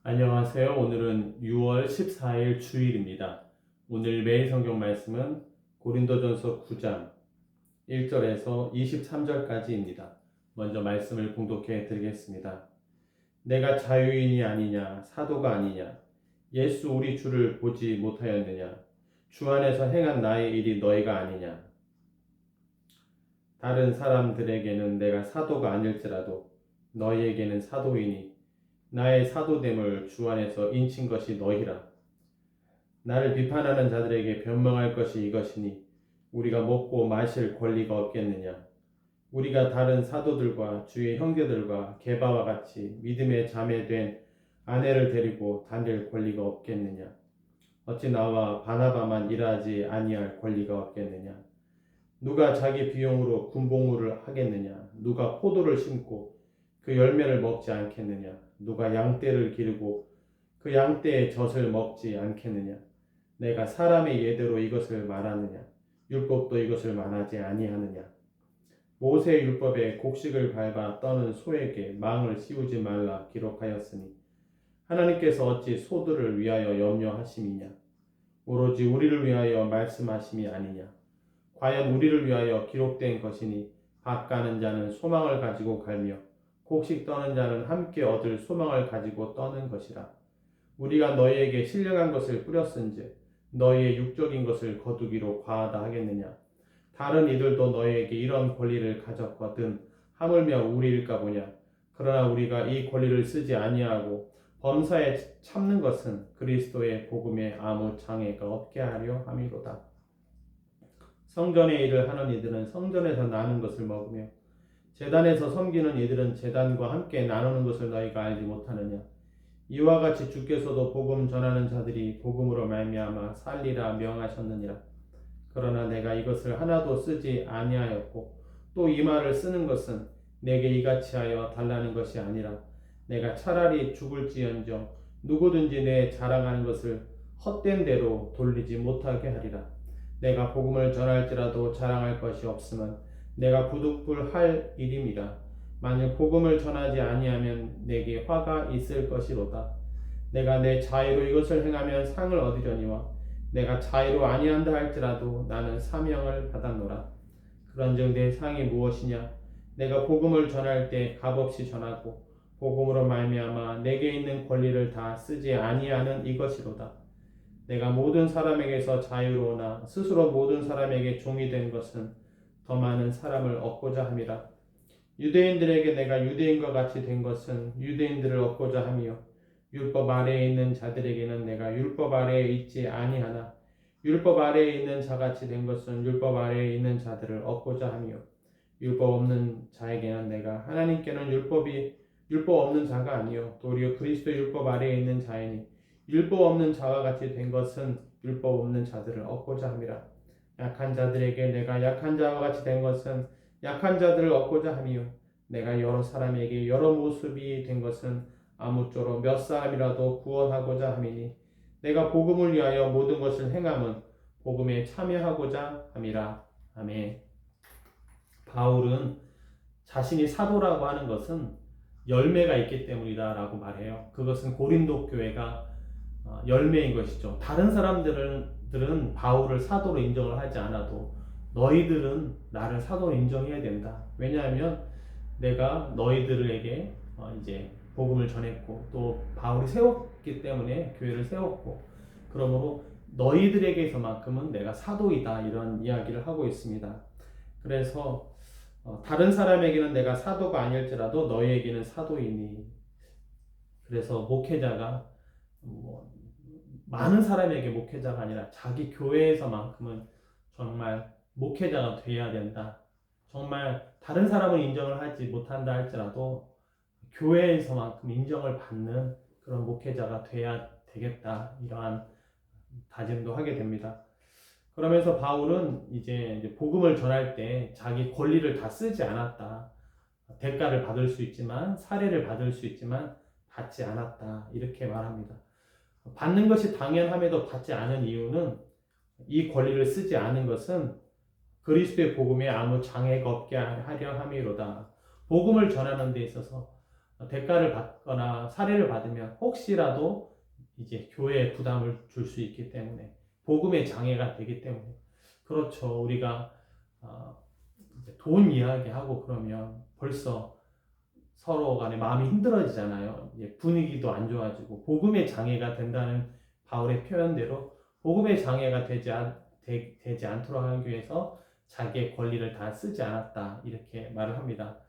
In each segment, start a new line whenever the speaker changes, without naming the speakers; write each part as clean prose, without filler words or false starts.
안녕하세요. 오늘은 6월 14일 주일입니다. 오늘 매일 성경 말씀은 고린도전서 9장 1절에서 23절까지입니다. 먼저 말씀을 봉독해 드리겠습니다. 내가 자유인이 아니냐 사도가 아니냐 예수 우리 주를 보지 못하였느냐 주 안에서 행한 나의 일이 너희가 아니냐 다른 사람들에게는 내가 사도가 아닐지라도 너희에게는 사도이니 나의 사도됨을 주 안에서 인친 것이 너희라. 나를 비판하는 자들에게 변명할 것이 이것이니 우리가 먹고 마실 권리가 없겠느냐. 우리가 다른 사도들과 주의 형제들과 게바와 같이 믿음의 자매된 아내를 데리고 다닐 권리가 없겠느냐. 어찌 나와 바나바만 일하지 아니할 권리가 없겠느냐. 누가 자기 비용으로 군복무를 하겠느냐. 누가 포도를 심고 그 열매를 먹지 않겠느냐. 누가 양떼를 기르고 그 양떼의 젖을 먹지 않겠느냐. 내가 사람의 예대로 이것을 말하느냐. 율법도 이것을 말하지 아니하느냐. 모세 율법에 곡식을 밟아 떠는 소에게 망을 씌우지 말라 기록하였으니 하나님께서 어찌 소들을 위하여 염려하심이냐. 오로지 우리를 위하여 말씀하심이 아니냐. 과연 우리를 위하여 기록된 것이니 밭 가는 자는 소망을 가지고 갈며 곡식 떠는 자는 함께 얻을 소망을 가지고 떠는 것이라. 우리가 너희에게 신령한 것을 뿌렸은즉 너희의 육적인 것을 거두기로 과하다 하겠느냐. 다른 이들도 너희에게 이런 권리를 가졌거든 하물며 우리일까 보냐. 그러나 우리가 이 권리를 쓰지 아니하고 범사에 참는 것은 그리스도의 복음에 아무 장애가 없게 하려 함이로다. 성전의 일을 하는 이들은 성전에서 나는 것을 먹으며 제단에서 섬기는 이들은 제단과 함께 나누는 것을 너희가 알지 못하느냐. 이와 같이 주께서도 복음 전하는 자들이 복음으로 말미암아 살리라 명하셨느니라. 그러나 내가 이것을 하나도 쓰지 아니하였고 또 이 말을 쓰는 것은 내게 이같이 하여 달라는 것이 아니라 내가 차라리 죽을지언정 누구든지 내 자랑하는 것을 헛된 대로 돌리지 못하게 하리라. 내가 복음을 전할지라도 자랑할 것이 없으면 내가 부득불할 일임이라. 만일 복음을 전하지 아니하면 내게 화가 있을 것이로다. 내가 내 자유로 이것을 행하면 상을 얻으려니와 내가 자유로 아니한다 할지라도 나는 사명을 받았노라. 그런즉 내 상이 무엇이냐? 내가 복음을 전할 때 값없이 전하고 복음으로 말미암아 내게 있는 권리를 다 쓰지 아니하는 이것이로다. 내가 모든 사람에게서 자유로우나 스스로 모든 사람에게 종이 된 것은 더 많은 사람을 얻고자 함이라. 유대인들에게 내가 유대인과 같이 된 것은 유대인들을 얻고자 함이요 율법 아래에 있는 자들에게는 내가 율법 아래에 있지 아니하나 율법 아래에 있는 자같이 된 것은 율법 아래에 있는 자들을 얻고자 함이요 율법 없는 자에게는 내가 하나님께는 율법 없는 자가 아니요 도리어 그리스도 율법 아래에 있는 자이니 율법 없는 자와 같이 된 것은 율법 없는 자들을 얻고자 함이라. 약한 자들에게 내가 약한 자와 같이 된 것은 약한 자들을 얻고자 함이요 내가 여러 사람에게 여러 모습이 된 것은 아무쪼록 몇 사람이라도 구원하고자 함이니 내가 복음을 위하여 모든 것을 행함은 복음에 참여하고자 함이라. 아멘. 바울은 자신이 사도라고 하는 것은 열매가 있기 때문이다 라고 말해요. 그것은 고린도 교회가 열매인 것이죠. 다른 사람들은 바울을 사도로 인정을 하지 않아도 너희들은 나를 사도로 인정해야 된다. 왜냐하면 내가 너희들에게 이제 복음을 전했고 또 바울이 세웠기 때문에 교회를 세웠고 그러므로 너희들에게서만큼은 내가 사도이다 이런 이야기를 하고 있습니다. 그래서 다른 사람에게는 내가 사도가 아닐지라도 너희에게는 사도이니 그래서 목회자가 많은 사람에게 목회자가 아니라 자기 교회에서만큼은 정말 목회자가 돼야 된다. 정말 다른 사람은 인정을 하지 못한다 할지라도 교회에서만큼 인정을 받는 그런 목회자가 돼야 되겠다. 이러한 다짐도 하게 됩니다. 그러면서 바울은 이제 복음을 전할 때 자기 권리를 다 쓰지 않았다. 대가를 받을 수 있지만 사례를 받을 수 있지만 받지 않았다. 이렇게 말합니다. 받는 것이 당연함에도 받지 않은 이유는 이 권리를 쓰지 않은 것은 그리스도의 복음에 아무 장애가 없게 하려 함이로다. 복음을 전하는 데 있어서 대가를 받거나 살해를 받으면 혹시라도 이제 교회에 부담을 줄 수 있기 때문에 복음의 장애가 되기 때문에 그렇죠. 우리가 이제 돈 이야기하고 그러면 벌써 서로 간에 마음이 힘들어지잖아요. 이제 분위기도 안 좋아지고 복음의 장애가 된다는 바울의 표현대로 복음의 장애가 되지 않도록 하기 위해서 자기의 권리를 다 쓰지 않았다 이렇게 말을 합니다.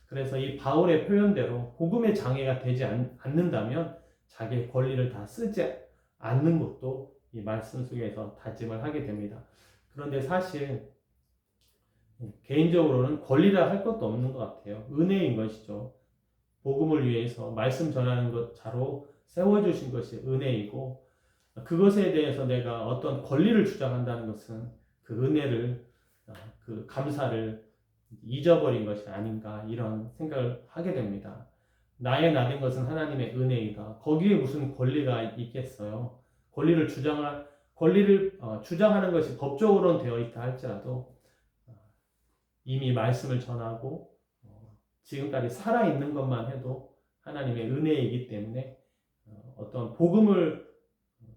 그래서 이 바울의 표현대로 복음의 장애가 되지 않는다면 자기의 권리를 다 쓰지 않는 것도 이 말씀 속에서 다짐을 하게 됩니다. 그런데 사실 개인적으로는 권리라 할 것도 없는 것 같아요. 은혜인 것이죠. 복음을 위해서 말씀 전하는 것 자로 세워주신 것이 은혜이고 그것에 대해서 내가 어떤 권리를 주장한다는 것은 그 은혜를 그 감사를 잊어버린 것이 아닌가 이런 생각을 하게 됩니다. 나의 나된 것은 하나님의 은혜이다. 거기에 무슨 권리가 있겠어요? 권리를 주장하는 것이 법적으로는 되어 있다 할지라도 이미 말씀을 전하고 지금까지 살아 있는 것만 해도 하나님의 은혜이기 때문에 어떤 복음을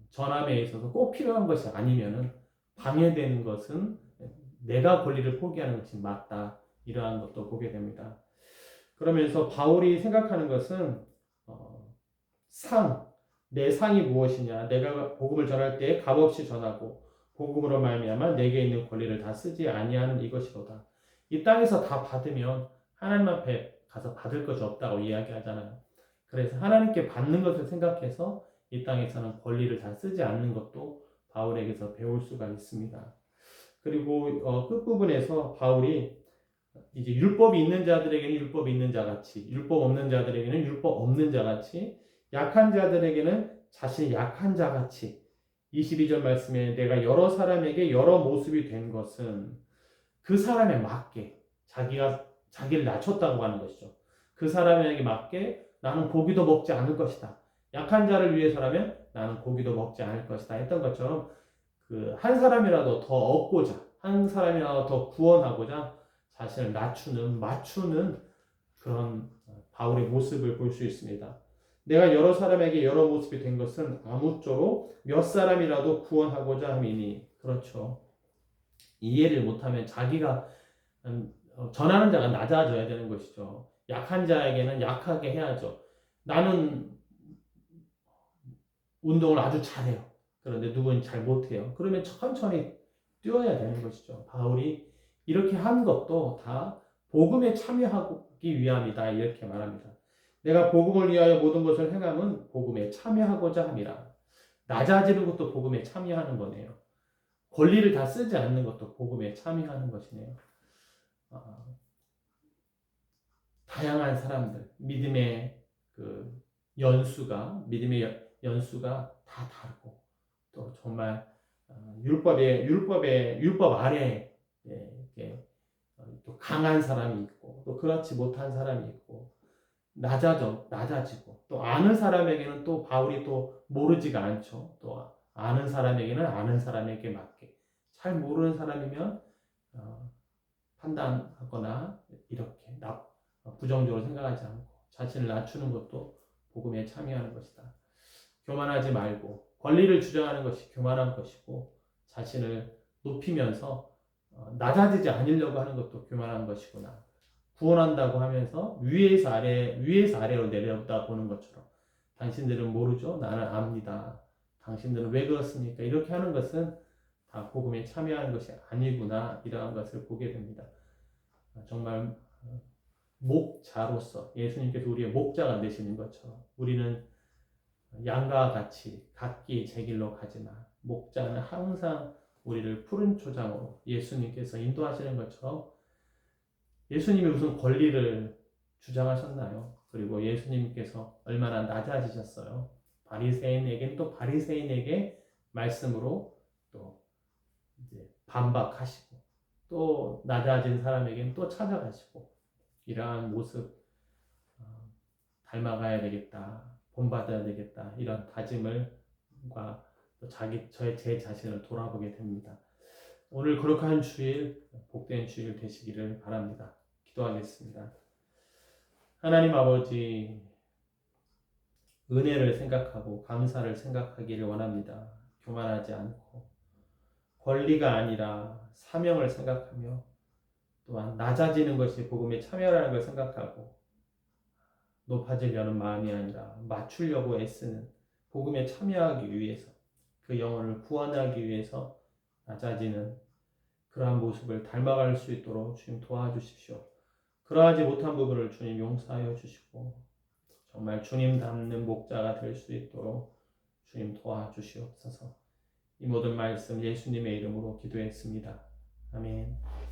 전함에 있어서 꼭 필요한 것이 아니면은 방해되는 것은 내가 권리를 포기하는 것이 맞다. 이러한 것도 보게 됩니다. 그러면서 바울이 생각하는 것은 내 상이 무엇이냐? 내가 복음을 전할 때 값없이 전하고 복음으로 말미암아 내게 있는 권리를 다 쓰지 아니하는 이것이로다. 이 땅에서 다 받으면 하나님 앞에 가서 받을 것이 없다고 이야기하잖아요. 그래서 하나님께 받는 것을 생각해서 이 땅에서는 권리를 다 쓰지 않는 것도 바울에게서 배울 수가 있습니다. 그리고 끝부분에서 바울이 이제 율법이 있는 자들에게는 율법이 있는 자같이, 율법 없는 자들에게는 율법 없는 자같이, 약한 자들에게는 자신이 약한 자같이, 22절 말씀에 내가 여러 사람에게 여러 모습이 된 것은 그 사람에 맞게 자기를 낮췄다고 하는 것이죠. 그 사람에게 맞게 나는 고기도 먹지 않을 것이다. 약한 자를 위해서라면 나는 고기도 먹지 않을 것이다 했던 것처럼 그 한 사람이라도 더 얻고자, 한 사람이라도 더 구원하고자 자신을 맞추는 그런 바울의 모습을 볼 수 있습니다. 내가 여러 사람에게 여러 모습이 된 것은 아무쪼록 몇 사람이라도 구원하고자 함이니. 그렇죠. 이해를 못하면 자기가 전하는 자가 낮아져야 되는 것이죠. 약한 자에게는 약하게 해야죠. 나는 운동을 아주 잘해요. 그런데 누구는 잘 못해요. 그러면 천천히 뛰어야 되는 것이죠. 바울이 이렇게 한 것도 다 복음에 참여하기 위함이다. 이렇게 말합니다. 내가 복음을 위하여 모든 것을 행함은 복음에 참여하고자 함이라. 낮아지는 것도 복음에 참여하는 거네요. 권리를 다 쓰지 않는 것도 복음에 참여하는 것이네요. 다양한 사람들, 믿음의 연수가 다 다르고 또 정말 율법 아래 또 강한 사람이 있고 또 그렇지 못한 사람이 있고 낮아지고 또 아는 사람에게는 또 바울이 또 모르지가 않죠. 또 아는 사람에게는 아는 사람에게 맞게 잘 모르는 사람이면 판단하거나 이렇게 부정적으로 생각하지 않고 자신을 낮추는 것도 복음에 참여하는 것이다. 교만하지 말고 권리를 주장하는 것이 교만한 것이고 자신을 높이면서 낮아지지 않으려고 하는 것도 교만한 것이구나. 구원한다고 하면서 위에서 아래로 내려다 보는 것처럼 당신들은 모르죠? 나는 압니다. 당신들은 왜 그렇습니까? 이렇게 하는 것은 다 복음에 참여하는 것이 아니구나 이러한 것을 보게 됩니다. 정말 목자로서 예수님께서 우리의 목자가 되시는 것처럼 우리는 양과 같이 각기 제 길로 가지마. 목자는 항상 우리를 푸른 초장으로 예수님께서 인도하시는 것처럼 예수님이 무슨 권리를 주장하셨나요? 그리고 예수님께서 얼마나 낮아지셨어요? 바리새인에게는 또 바리새인에게 말씀으로 또 이제 반박하시고 또 낮아진 사람에게는 또 찾아가시고 이러한 모습 닮아가야 되겠다, 본받아야 되겠다 이런 다짐을과 또 제 자신을 돌아보게 됩니다. 오늘 거룩한 주일, 복된 주일 되시기를 바랍니다. 기도하겠습니다. 하나님 아버지, 은혜를 생각하고 감사를 생각하기를 원합니다. 교만하지 않고 권리가 아니라 사명을 생각하며 또한 낮아지는 것이 복음에 참여라는 걸 생각하고 높아지려는 마음이 아니라 맞추려고 애쓰는 복음에 참여하기 위해서 그 영혼을 구원하기 위해서 낮아지는 그러한 모습을 닮아갈 수 있도록 주님 도와주십시오. 그러하지 못한 부분을 주님 용서하여 주시고 정말 주님 닮는 목자가 될 수 있도록 주님 도와주시옵소서. 이 모든 말씀 예수님의 이름으로 기도했습니다. 아멘.